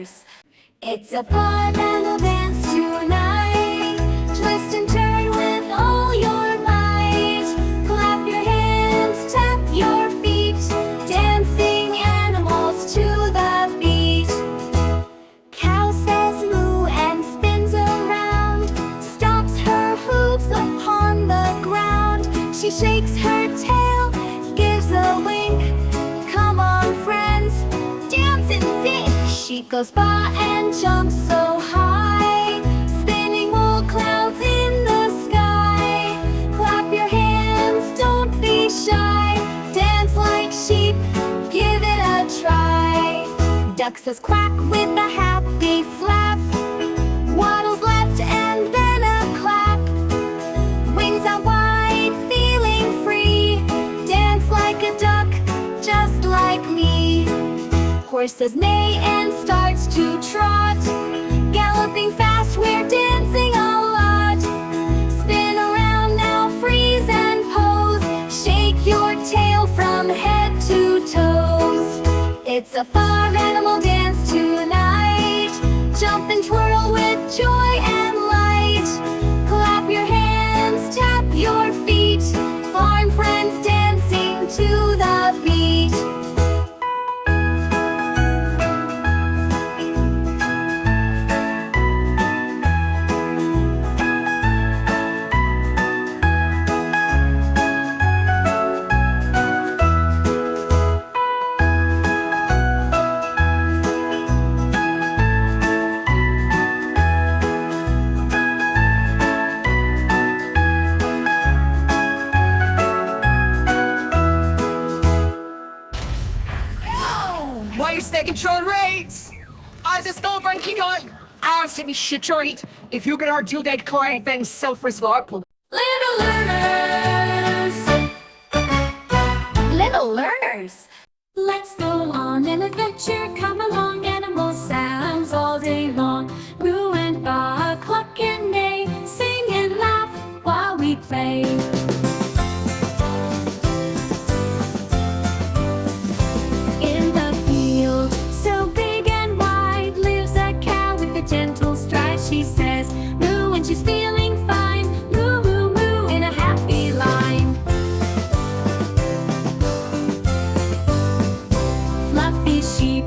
toddlers. It's a fun animal dance tonight. Twist and turn with all your might. Clap your hands, tap your feet. Dancing animals to the beat. Cow says moo and spins around. Stops her hooves upon the ground. She shakes her tail, gives a wink. Come on, friends, dance and sing. She goes by and jumps so high, spinning wool clouds in the sky. Clap your hands, don't be shy. Dance like sheep, give it a try. Duck says quack with a happy flap. Waddles left and then a clap. Wings out wide, feeling free. Dance like a duck, just like me. Horse says neigh and starts to trot. Galloping fast, we're dancing a lot. Spin around now, freeze and pose. Shake your tail from head to toes. It's a fun animal dance tonight. Jump and twirl with joy and light. Clap your hands, tap your feet. Farm friends dancing to the beat. Why you stay control rates? I just go and keep on. I'll see me shit your eat. If you get our due date client, then self-responsible. Little learners, little learners, let's go on an adventure. Come along, animal sounds all day long. Moo and baa, cluck and neigh, sing and laugh while we play. In the field, so big and wide, lives a cow with a gentle stride. She says moo when she's feeling fine. Moo, moo, moo in a happy line. Fluffy sheep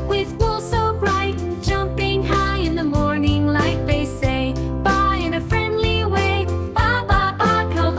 with wool so bright, jumping high in the morning light. They say baa in a friendly way. Baa, baa, baa, come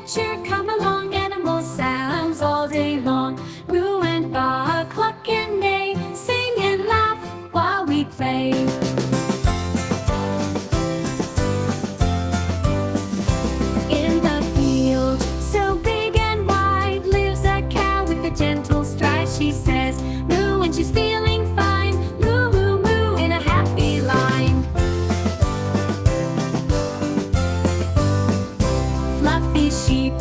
adventure, come along. Animal sounds all day long. Moo and ba, cluck and neigh, sing and laugh while we play. In the field, so big and wide, lives a cow with a gentle stride. She says moo when she's feeling fine. Moo, moo, moo in a happy line. Fluffy sheep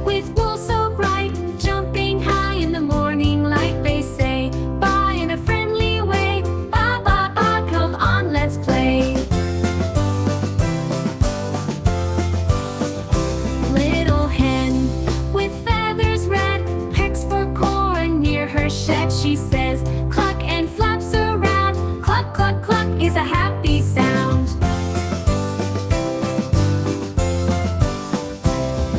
with wool so bright, jumping high in the morning light. They say bye in a friendly way. Ba, ba, ba, come on, let's play. Little hen with feathers red pecks for corn near her shed. She says cluck and flaps around. Cluck, cluck, cluck is a happy sound.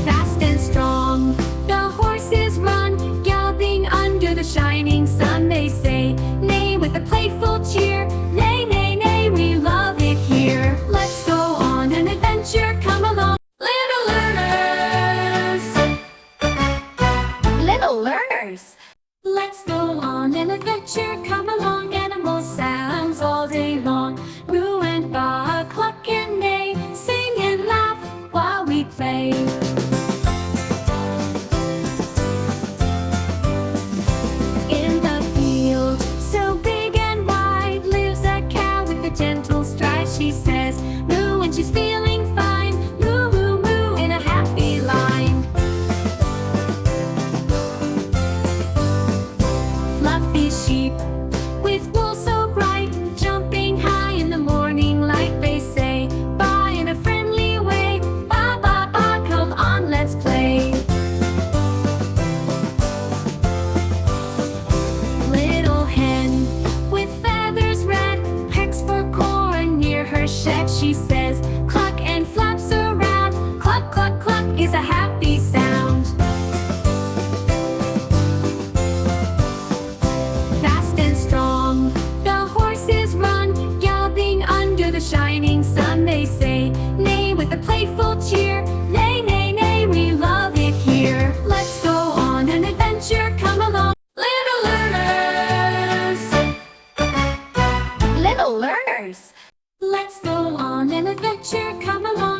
Fast and strong, the horses run, galloping under the shining sun. They say neigh with a playful cheer. Neigh, neigh, neigh, we love it here. Let's go on an adventure, come along. Little learners, little learners. Let's go on an adventure, come along. Animal sounds all day long. Moo and ba, cluck and neigh, sing and laugh while we play. In the field, so big and wide, lives a cow with a gentle stride. She says moo when she's feeling fine. Moo, moo, moo in a happy line. Fluffy sheep with wool so bright, jumping high in the morning light. They say bye in a friendly way. Ba, ba, ba, come on, let's play. Little hen with feathers red pecks for corn near her shed. She says cluck and flaps around. Cluck, cluck, cluck is a happy sound. Fast and strong, the horses run, galloping under the shining sun. They say neigh with a playful cheer. Neigh, neigh, neigh, we love it here. Let's go on an adventure, come along. Little learners, little learners. Let's go on an adventure, come along.